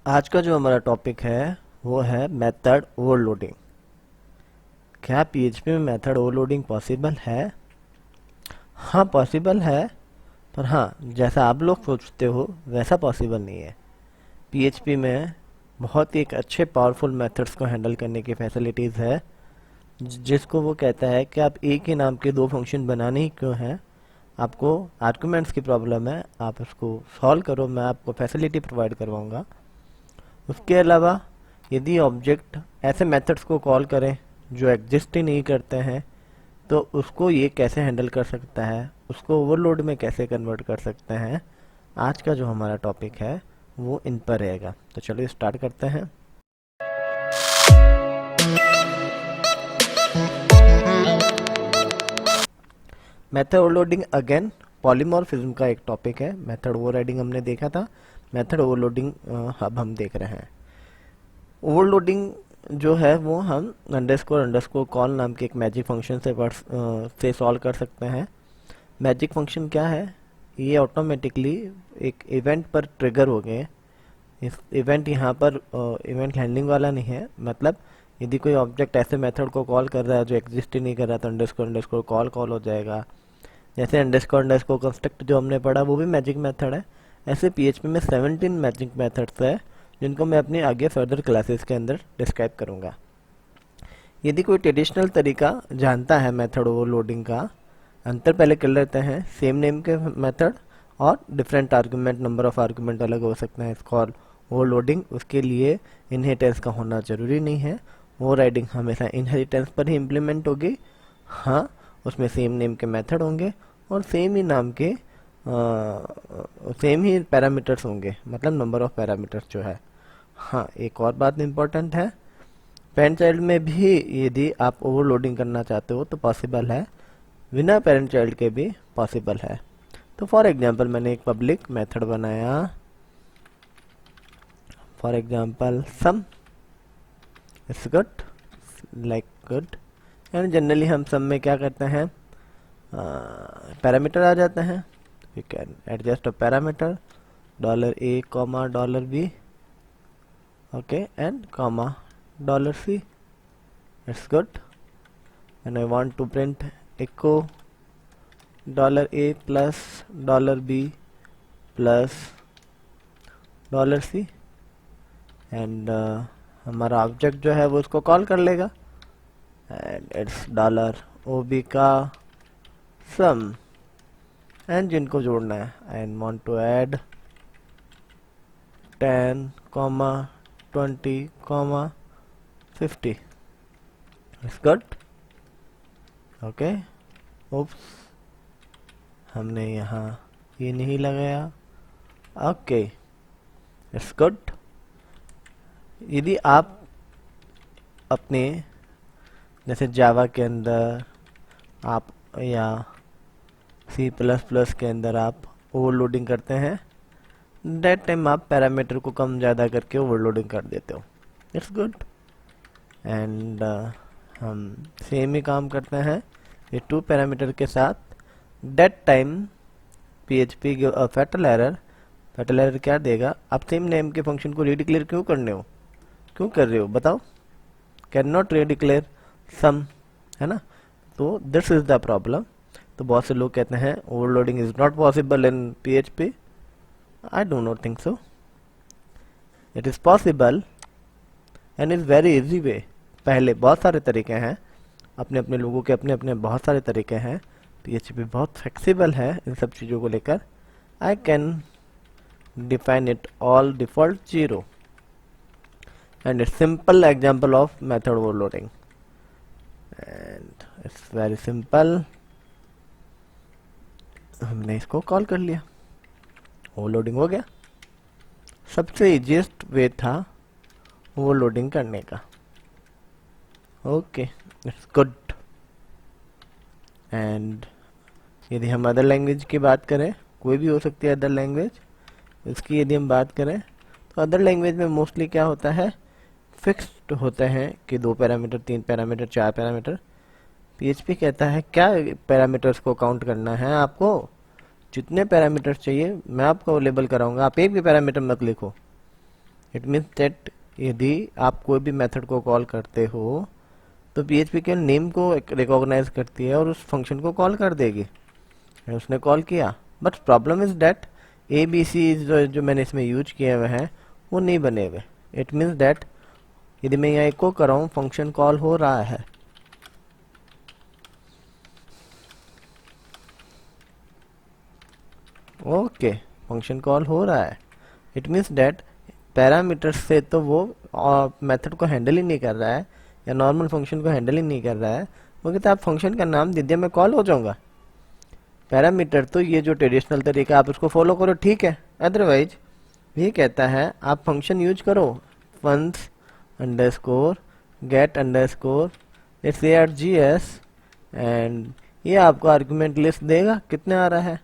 आज का जो हमारा टॉपिक है वो है मेथड ओवरलोडिंग। क्या पीएचपी में मेथड ओवरलोडिंग पॉसिबल है? हाँ, पॉसिबल है। पर हाँ, जैसा आप लोग सोचते हो वैसा पॉसिबल नहीं है। पीएचपी में बहुत ही एक अच्छे पावरफुल मेथड्स को हैंडल करने की फैसिलिटीज़ है, जिसको वो कहता है कि आप एक ही नाम के दो फंक्शन बनाने ही क्यों हैं। आपको आर्गुमेंट्स की प्रॉब्लम है, आप उसको सॉल्व करो, मैं आपको फैसिलिटी प्रोवाइड करवाऊंगा। उसके अलावा यदि ऑब्जेक्ट ऐसे मेथड्स को कॉल करें जो एग्जिस्ट ही नहीं करते हैं, तो उसको ये कैसे हैंडल कर सकता है, उसको ओवरलोड में कैसे कन्वर्ट कर सकते हैं। आज का जो हमारा टॉपिक है वो इन पर रहेगा। तो चलिए स्टार्ट करते हैं। मेथड ओवरलोडिंग अगेन पॉलीमॉर्फिज्म का एक टॉपिक है। मेथड ओवरराइडिंग हमने देखा था, मेथड ओवरलोडिंग अब हम देख रहे हैं। ओवरलोडिंग जो है वो हम अंडरस्कोर अंडरस्कोर कॉल नाम के एक मैजिक फंक्शन से सॉल्व कर सकते हैं। मैजिक फंक्शन क्या है? ये ऑटोमेटिकली एक इवेंट पर ट्रिगर हो गए। इस इवेंट यहाँ पर इवेंट हैंडलिंग वाला नहीं है, मतलब यदि कोई ऑब्जेक्ट ऐसे मेथड को कॉल कर रहा है जो एग्जिस्ट ही नहीं कर रहा, तो अंडरस्कोर अंडरस्कोर कॉल हो जाएगा। जैसे अंडरस्कोर अंडरस्कोर कंस्ट्रक्ट जो हमने पढ़ा वो भी मैजिक मेथड है। ऐसे पीएचपी में 17 मैजिक मेथड्स है, जिनको मैं अपनी आगे फर्दर क्लासेस के अंदर डिस्क्राइब करूंगा। यदि कोई ट्रेडिशनल तरीका जानता है मेथड ओवरलोडिंग का, अंतर पहले कर लेते हैं। सेम नेम के मेथड और different argument, number of argument अलग हो सकते हैं। कॉल ओवरलोडिंग, उसके लिए इनहेरिटेंस का होना जरूरी नहीं है। ओवरराइडिंग हमेशा इनहेरिटेंस पर ही इम्प्लीमेंट होगी। हाँ, उसमें सेम नेम के मेथड होंगे और सेम ही नाम के सेम ही पैरामीटर्स होंगे, मतलब नंबर ऑफ पैरामीटर्स जो है। हाँ, एक और बात इम्पोर्टेंट है, पेरेंट चाइल्ड में भी यदि आप ओवरलोडिंग करना चाहते हो तो पॉसिबल है, बिना पेरेंट चाइल्ड के भी पॉसिबल है। तो फॉर एग्जांपल मैंने एक पब्लिक मेथड बनाया, for example sum it's good, like good. And generally हम सम में क्या करते हैं, पैरामीटर आ जाते हैं। We can adjust a parameter $a, $b, okay, and comma $c. It's good. And I want to print echo $a plus $b plus $c, and हमारा object जो है वो उसको कॉल कर लेगा, एंड इट्स $ob का सम। एंड जिनको जोड़ना है, I want to add 10, 20, 50. It's good. Okay, oops, हमने यहाँ ये नहीं लगाया। Okay, it's good. यदि आप अपने जैसे जावा के अंदर आप या C++ के अंदर आप ओवरलोडिंग करते हैं, दैट टाइम आप पैरामीटर को कम ज़्यादा करके ओवरलोडिंग कर देते हो। It's good. एंड हम सेम ही काम करते हैं ये 2 पैरामीटर के साथ। That time PHP fatal error क्या देगा? आप सेम नेम के फंक्शन को रीडिक्लेयर क्यों कर रहे हो बताओ? कैन नॉट रीडिक्लेयर सम, है ना? तो दिस इज द प्रॉब्लम। तो बहुत से लोग कहते हैं overloading is not possible in PHP। I do not think so. It is possible and is very easy way. पहले बहुत सारे तरीके हैं, अपने अपने लोगों के अपने अपने बहुत सारे तरीके हैं। PHP बहुत फ्लेक्सिबल है इन सब चीज़ों को लेकर। I can define it all default 0 and a simple example of method overloading, and it's very simple. हमने इसको कॉल कर लिया, ओवरलोडिंग हो गया। सबसे इजीएस्ट वे था ओवरलोडिंग करने का। Okay, it's good. एंड यदि हम अदर लैंग्वेज की बात करें, कोई भी हो सकती है अदर लैंग्वेज, इसकी यदि हम बात करें तो अदर लैंग्वेज में मोस्टली क्या होता है, फिक्स्ड होते हैं कि 2 पैरामीटर, 3 पैरामीटर, 4 पैरामीटर। PHP कहता है क्या पैरामीटर्स को काउंट करना है आपको, जितने पैरामीटर्स चाहिए मैं आपको अवेलेबल कराऊंगा, आप एक भी पैरामीटर मत लिखो। इट मीन्स दैट यदि आप कोई भी मेथड को कॉल करते हो तो PHP केवल नेम को रिकॉग्नाइज करती है और उस फंक्शन को कॉल कर देगी। उसने कॉल किया, but problem is that ABC जो मैंने इसमें यूज किए हुए हैं वो नहीं बने हुए। इट मीन्स दैट यदि मैं यहाँ इको कर रहा हूँ फंक्शन कॉल हो रहा है, ओके फंक्शन कॉल हो रहा है। इट मीन्स दैट पैरामीटर्स से तो वो मेथड को हैंडल ही नहीं कर रहा है या नॉर्मल फंक्शन को हैंडल ही नहीं कर रहा है। वो कहता है आप फंक्शन का नाम दे दिया मैं कॉल हो जाऊंगा। पैरामीटर तो ये जो ट्रेडिशनल तरीका आप उसको फॉलो करो ठीक है, अदरवाइज ये कहता है आप फंक्शन यूज करो func underscore get underscore its args and ये आपको आर्गुमेंट लिस्ट देगा कितने आ रहा है,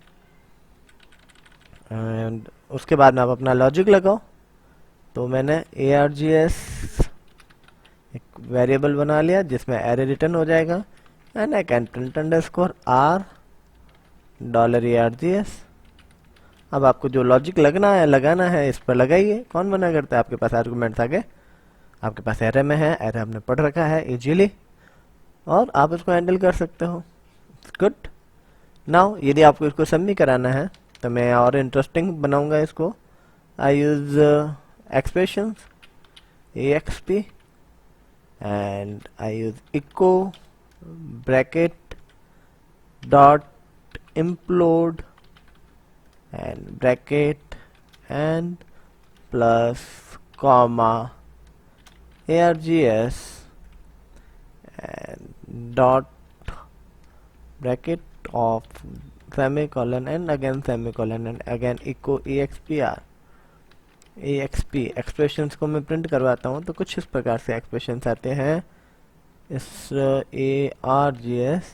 एंड उसके बाद में आप अपना लॉजिक लगाओ। तो मैंने args एक वेरिएबल बना लिया जिसमें एरे रिटर्न हो जाएगा and I can print underscore R $args। अब आपको जो लॉजिक लगाना है इस पर लगाइए, कौन मना करता है, आपके पास आर्गुमेंट्स आगे आपके पास एरे में है, एरे हमने पढ़ रखा है इजीली और आप इसको हैंडल कर सकते हो। गुड। नाउ यदि आपको इसको सबमिट कराना है तो मैं और इंटरेस्टिंग बनाऊंगा इसको। I use expressions exp and I use echo bracket dot implode and bracket and plus comma args and dot bracket of semicolon and again semicolon and again echo expr exp expressions को मैं print करवाता हूँ तो कुछ इस प्रकार से expressions आते हैं। इस args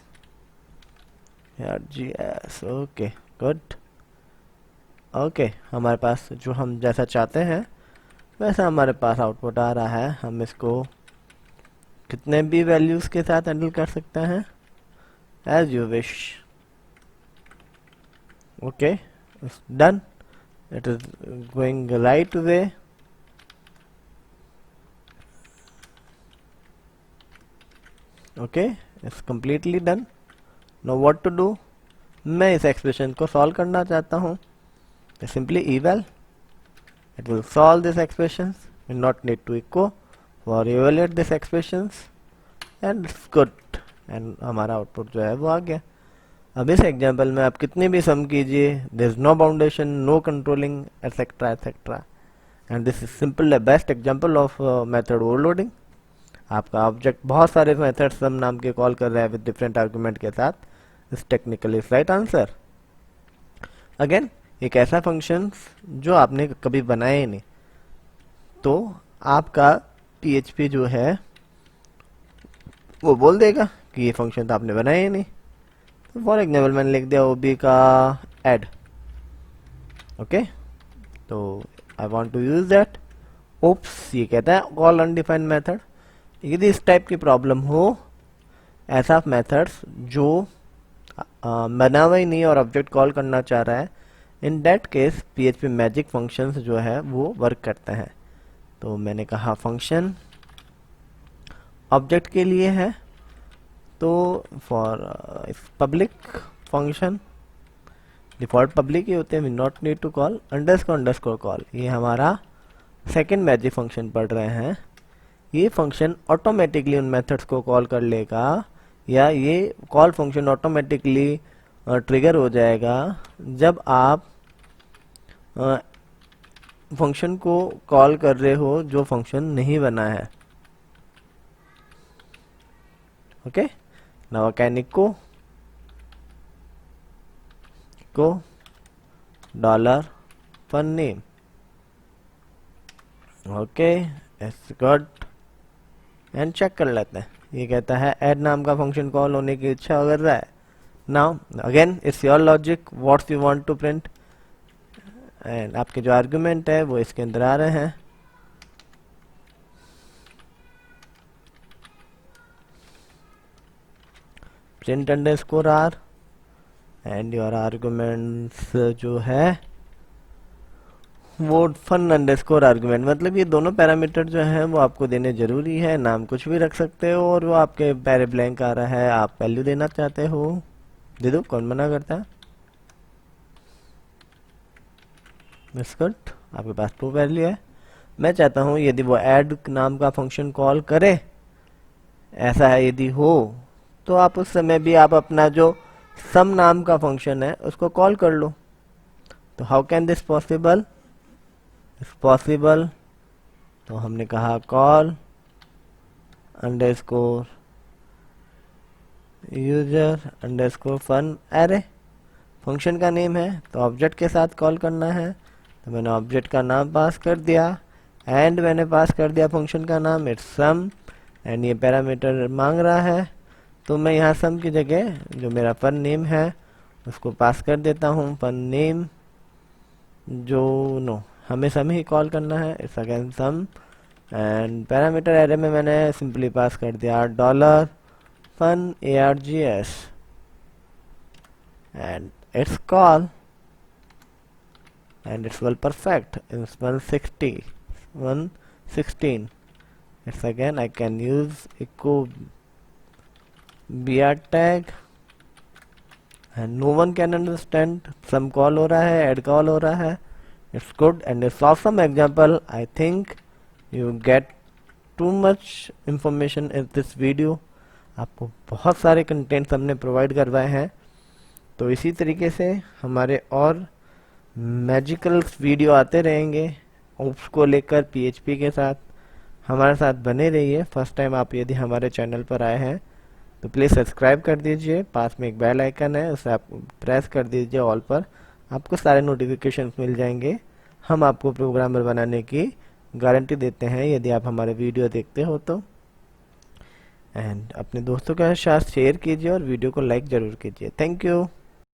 ओके गुड। ओके हमारे पास जो हम जैसा चाहते हैं वैसा हमारे पास आउटपुट आ रहा है। हम इसको कितने भी वैल्यूज के साथ हैंडल कर सकते हैं as you wish. Okay done, it is going right way। okay it's completely done। now what to do, मैं इस एक्सप्रेशन को सॉल्व करना चाहता हूँ। simply eval it will solve this expressions, will not need to echo for evaluate this expressions and it's good and हमारा output जो है वो आ गया। अब इस एग्जाम्पल में आप कितने भी सम कीजिए there is no boundation no controlling etcetera etcetera and this is simple the best example of method overloading. आपका ऑब्जेक्ट बहुत सारे मेथड सम नाम के कॉल कर रहा है विद डिफरेंट आर्गुमेंट के साथ। इस टेक्निकली राइट आंसर। अगेन एक ऐसा फंक्शन जो आपने कभी बनाया ही नहीं तो आपका PHP जो है वो बोल देगा कि ये फंक्शन तो आपने बनाया ही नहीं। फॉर एग्जाम्पल मैंने लिख दिया OB का एड, ओके तो I want to use that. Oops ये कहता है कॉल अनडिफाइंड मेथड। यदि इस टाइप की प्रॉब्लम हो, ऐसा मेथड्स जो बना हुआ ही नहीं और ऑब्जेक्ट कॉल करना चाह रहा है, in that case PHP magic functions जो है वो वर्क करते हैं। तो मैंने कहा फंक्शन ऑब्जेक्ट के लिए है तो for public function default public ही होते हैं, we not need to call underscore call. ये हमारा सेकंड मैजिक फंक्शन पढ़ रहे हैं। ये फंक्शन ऑटोमेटिकली उन मेथड्स को कॉल कर लेगा या ये कॉल फंक्शन ऑटोमेटिकली ट्रिगर हो जाएगा जब आप फंक्शन को कॉल कर रहे हो जो फंक्शन नहीं बना है। Okay now I can echo $fun name। Okay it's good and check कर लेते हैं। ये कहता है ऐड नाम का फंक्शन कॉल होने की इच्छा कर रहा है। Now again it's your logic what's you want to print and आपके जो आर्गुमेंट है वो इसके अंदर आ रहे हैं। print underscore r and your arguments जो है वो फन अंडरस्कोर आर्गुमेंट, मतलब ये दोनों पैरामीटर जो हैं वो आपको देने जरूरी है। नाम कुछ भी रख सकते हो और वो आपके पैरे ब्लैंक आ रहा है, आप वैल्यू देना चाहते हो दे दो, कौन मना करता है। आपके पास ट्रू वैल्यू है। मैं चाहता हूँ यदि वो ऐड नाम का फंक्शन कॉल करे, ऐसा है यदि हो, तो आप उस समय भी आप अपना जो सम नाम का फंक्शन है उसको कॉल कर लो। तो how can this possible, it's possible. तो हमने कहा call underscore user underscore fun array, function का नेम है तो ऑब्जेक्ट के साथ कॉल करना है। तो मैंने ऑब्जेक्ट का नाम पास कर दिया एंड मैंने पास कर दिया फंक्शन का नाम इट्स सम, एंड ये पैरामीटर मांग रहा है तो मैं यहाँ सम की जगह जो मेरा फन नेम है उसको पास कर देता हूँ। फन नेम जो नो हमें सम ही कॉल करना है, it's again sum, and parameter array में मैंने सिंपली पास कर दिया dollar fun args and its call and it's well perfect. It's 116. It's again I can use echo br tag and no one can understand, some call हो रहा है, add call हो रहा है, it's good and it's awesome example. I think you get too much information in this video. आपको बहुत सारे contents हमने प्रोवाइड करवाए हैं, तो इसी तरीके से हमारे और मैजिकल वीडियो आते रहेंगे ओप्स को लेकर पीएचपी के साथ। हमारे साथ बने रहिए। फर्स्ट टाइम आप यदि हमारे चैनल पर आए हैं तो प्लीज़ सब्सक्राइब कर दीजिए, पास में एक बेल आइकन है उसे आप प्रेस कर दीजिए ऑल पर, आपको सारे नोटिफिकेशंस मिल जाएंगे। हम आपको प्रोग्रामर बनाने की गारंटी देते हैं यदि आप हमारे वीडियो देखते हो तो। एंड अपने दोस्तों के साथ शेयर कीजिए और वीडियो को लाइक ज़रूर कीजिए। Thank you.